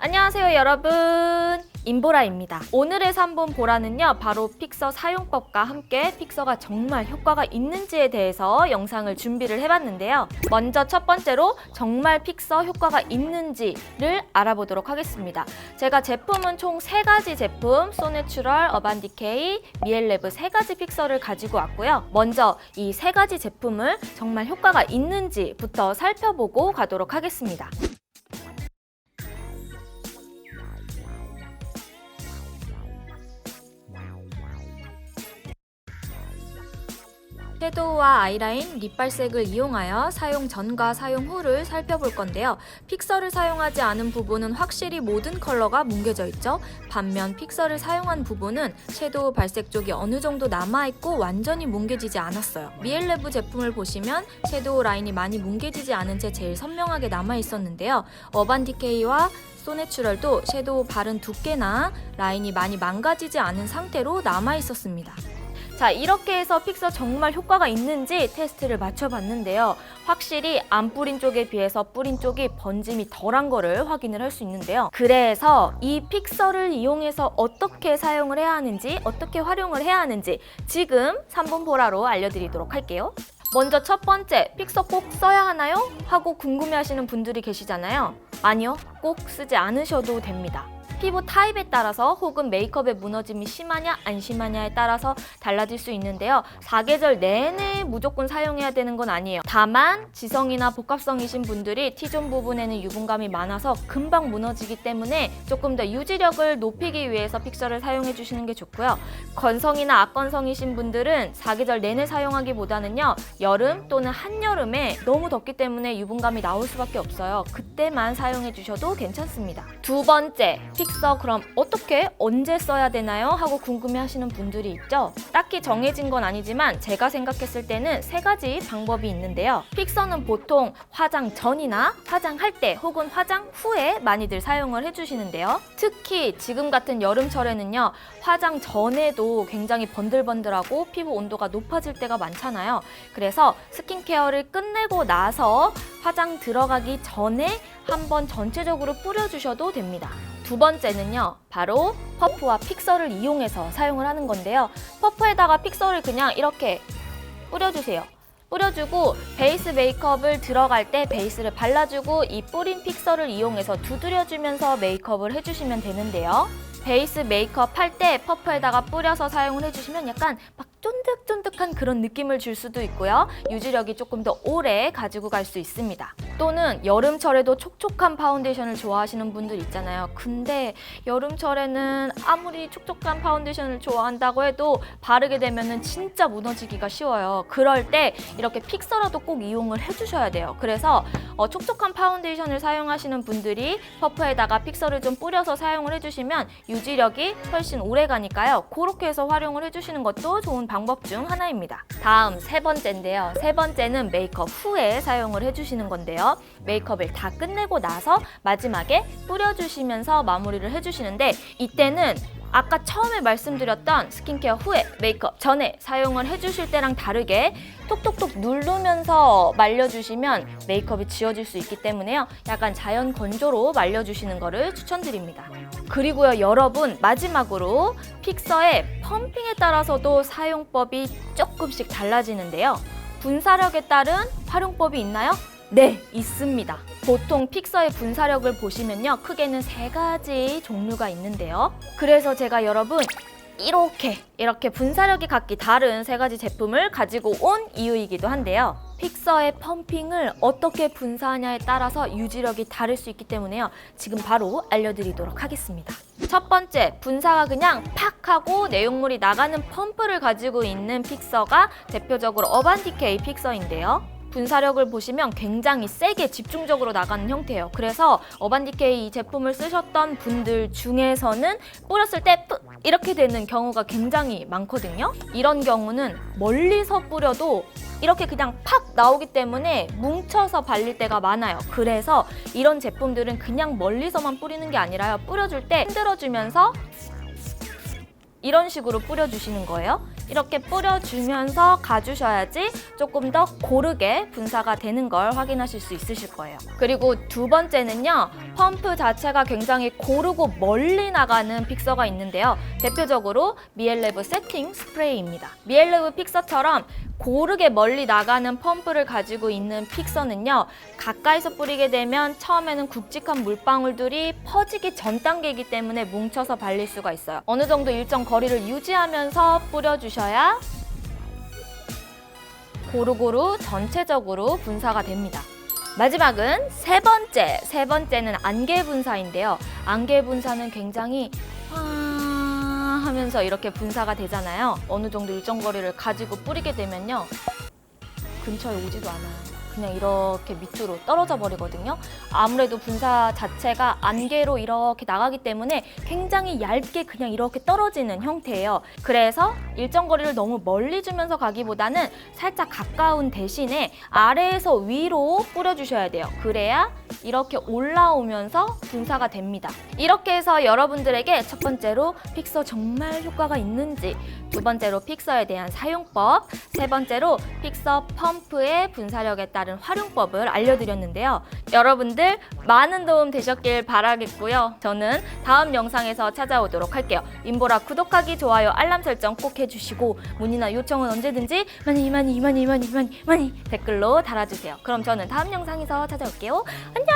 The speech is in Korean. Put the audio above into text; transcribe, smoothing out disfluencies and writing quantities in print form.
안녕하세요 여러분, 임보라입니다. 오늘의 3분 보라는요, 바로 픽서 사용법과 함께 픽서가 정말 효과가 있는지에 대해서 영상을 준비를 해봤는데요. 먼저 첫 번째로 정말 픽서 효과가 있는지를 알아보도록 하겠습니다. 제가 제품은 총 3가지 제품, 소내추럴, 어반디케이, 미엘레브 3가지 픽서를 가지고 왔고요. 먼저 이 3가지 제품을 정말 효과가 있는지부터 살펴보고 가도록 하겠습니다. 섀도우와 아이라인, 립 발색을 이용하여 사용 전과 사용 후를 살펴볼 건데요. 픽서를 사용하지 않은 부분은 확실히 모든 컬러가 뭉개져 있죠. 반면 픽서를 사용한 부분은 섀도우 발색 쪽이 어느 정도 남아있고 완전히 뭉개지지 않았어요. 미엘레브 제품을 보시면 섀도우 라인이 많이 뭉개지지 않은 채 제일 선명하게 남아있었는데요. 어반디케이와 소내추럴도 섀도우 바른 두께나 라인이 많이 망가지지 않은 상태로 남아있었습니다. 자, 이렇게 해서 픽서 정말 효과가 있는지 테스트를 맞춰봤는데요. 확실히 안 뿌린 쪽에 비해서 뿌린 쪽이 번짐이 덜한 거를 확인을 할 수 있는데요. 그래서 이 픽서를 이용해서 어떻게 사용을 해야 하는지, 어떻게 활용을 해야 하는지 지금 3분 보라로 알려드리도록 할게요. 먼저 첫 번째, 픽서 꼭 써야 하나요? 하고 궁금해하시는 분들이 계시잖아요. 아니요, 꼭 쓰지 않으셔도 됩니다. 피부 타입에 따라서 혹은 메이크업의 무너짐이 심하냐 안 심하냐에 따라서 달라질 수 있는데요. 사계절 내내 무조건 사용해야 되는 건 아니에요. 다만 지성이나 복합성이신 분들이 T존 부분에는 유분감이 많아서 금방 무너지기 때문에 조금 더 유지력을 높이기 위해서 픽서를 사용해 주시는 게 좋고요. 건성이나 악건성이신 분들은 사계절 내내 사용하기보다는요, 여름 또는 한여름에 너무 덥기 때문에 유분감이 나올 수밖에 없어요. 그때만 사용해 주셔도 괜찮습니다. 두 번째, 픽서 그럼 어떻게 언제 써야 되나요? 하고 궁금해 하시는 분들이 있죠. 딱히 정해진 건 아니지만 제가 생각했을 때는 3가지 방법이 있는데요. 픽서는 보통 화장 전이나 화장할 때 혹은 화장 후에 많이들 사용을 해주시는데요. 특히 지금 같은 여름철에는요, 화장 전에도 굉장히 번들번들하고 피부 온도가 높아질 때가 많잖아요. 그래서 스킨케어를 끝내고 나서 화장 들어가기 전에 한번 전체적으로 뿌려주셔도 됩니다. 두 번째는요, 바로 퍼프와 픽서를 이용해서 사용을 하는 건데요. 퍼프에다가 픽서를 그냥 이렇게 뿌려주세요. 뿌려주고 베이스 메이크업을 들어갈 때 베이스를 발라주고 이 뿌린 픽서를 이용해서 두드려주면서 메이크업을 해주시면 되는데요. 베이스 메이크업 할 때 퍼프에다가 뿌려서 사용을 해주시면 약간 막 쫀득쫀득한 그런 느낌을 줄 수도 있고요. 유지력이 조금 더 오래 가지고 갈 수 있습니다. 또는 여름철에도 촉촉한 파운데이션을 좋아하시는 분들 있잖아요. 근데 여름철에는 아무리 촉촉한 파운데이션을 좋아한다고 해도 바르게 되면은 진짜 무너지기가 쉬워요. 그럴 때 이렇게 픽서라도 꼭 이용을 해주셔야 돼요. 그래서 촉촉한 파운데이션을 사용하시는 분들이 퍼프에다가 픽서를 좀 뿌려서 사용을 해주시면 유지력이 훨씬 오래 가니까요. 그렇게 해서 활용을 해주시는 것도 좋은 방법 중 하나입니다. 다음 3번째인데요. 3번째는 메이크업 후에 사용을 해주시는 건데요. 메이크업을 다 끝내고 나서 마지막에 뿌려주시면서 마무리를 해주시는데, 이때는 아까 처음에 말씀드렸던 스킨케어 후에, 메이크업 전에 사용을 해주실 때랑 다르게 톡톡톡 누르면서 말려주시면 메이크업이 지워질 수 있기 때문에요. 약간 자연 건조로 말려주시는 거를 추천드립니다. 그리고요, 여러분, 마지막으로 픽서의 펌핑에 따라서도 사용법이 조금씩 달라지는데요. 분사력에 따른 활용법이 있나요? 네, 있습니다. 보통 픽서의 분사력을 보시면요, 크게는 3가지 종류가 있는데요. 그래서 제가 여러분 이렇게 분사력이 각기 다른 3가지 제품을 가지고 온 이유이기도 한데요. 픽서의 펌핑을 어떻게 분사하냐에 따라서 유지력이 다를 수 있기 때문에요. 지금 바로 알려드리도록 하겠습니다. 첫 번째, 분사가 그냥 팍 하고 내용물이 나가는 펌프를 가지고 있는 픽서가 대표적으로 어반디케이 픽서인데요. 분사력을 보시면 굉장히 세게 집중적으로 나가는 형태예요. 그래서 어반디케이 이 제품을 쓰셨던 분들 중에서는 뿌렸을 때 이렇게 되는 경우가 굉장히 많거든요. 이런 경우는 멀리서 뿌려도 이렇게 그냥 팍 나오기 때문에 뭉쳐서 발릴 때가 많아요. 그래서 이런 제품들은 그냥 멀리서만 뿌리는 게 아니라요, 뿌려줄 때 흔들어주면서 이런 식으로 뿌려주시는 거예요. 이렇게 뿌려주면서 가주셔야지 조금 더 고르게 분사가 되는 걸 확인하실 수 있으실 거예요. 그리고 두 번째는요, 펌프 자체가 굉장히 고르고 멀리 나가는 픽서가 있는데요. 대표적으로 미엘레브 세팅 스프레이입니다. 미엘레브 픽서처럼 고르게 멀리 나가는 펌프를 가지고 있는 픽서는요, 가까이서 뿌리게 되면 처음에는 굵직한 물방울들이 퍼지기 전 단계이기 때문에 뭉쳐서 발릴 수가 있어요. 어느 정도 일정 거리를 유지하면서 뿌려주셔야 고루고루 전체적으로 분사가 됩니다. 마지막은 세 번째는 안개 분사인데요. 안개 분사는 굉장히 하면서 이렇게 분사가 되잖아요. 어느 정도 일정 거리를 가지고 뿌리게 되면요, 근처에 오지도 않아요. 그냥 이렇게 밑으로 떨어져 버리거든요. 아무래도 분사 자체가 안개로 이렇게 나가기 때문에 굉장히 얇게 그냥 이렇게 떨어지는 형태예요. 그래서 일정 거리를 너무 멀리 주면서 가기보다는 살짝 가까운 대신에 아래에서 위로 뿌려주셔야 돼요. 그래야 이렇게 올라오면서 분사가 됩니다. 이렇게 해서 여러분들에게 첫 번째로 픽서 정말 효과가 있는지, 두 번째로 픽서에 대한 사용법, 세 번째로 픽서 펌프의 분사력에 따른 활용법을 알려드렸는데요. 여러분들 많은 도움 되셨길 바라겠고요. 저는 다음 영상에서 찾아오도록 할게요. 인보라 구독하기, 좋아요, 알람 설정 꼭 해주시고 문의나 요청은 언제든지 많이 댓글로 달아주세요. 그럼 저는 다음 영상에서 찾아올게요. 안녕!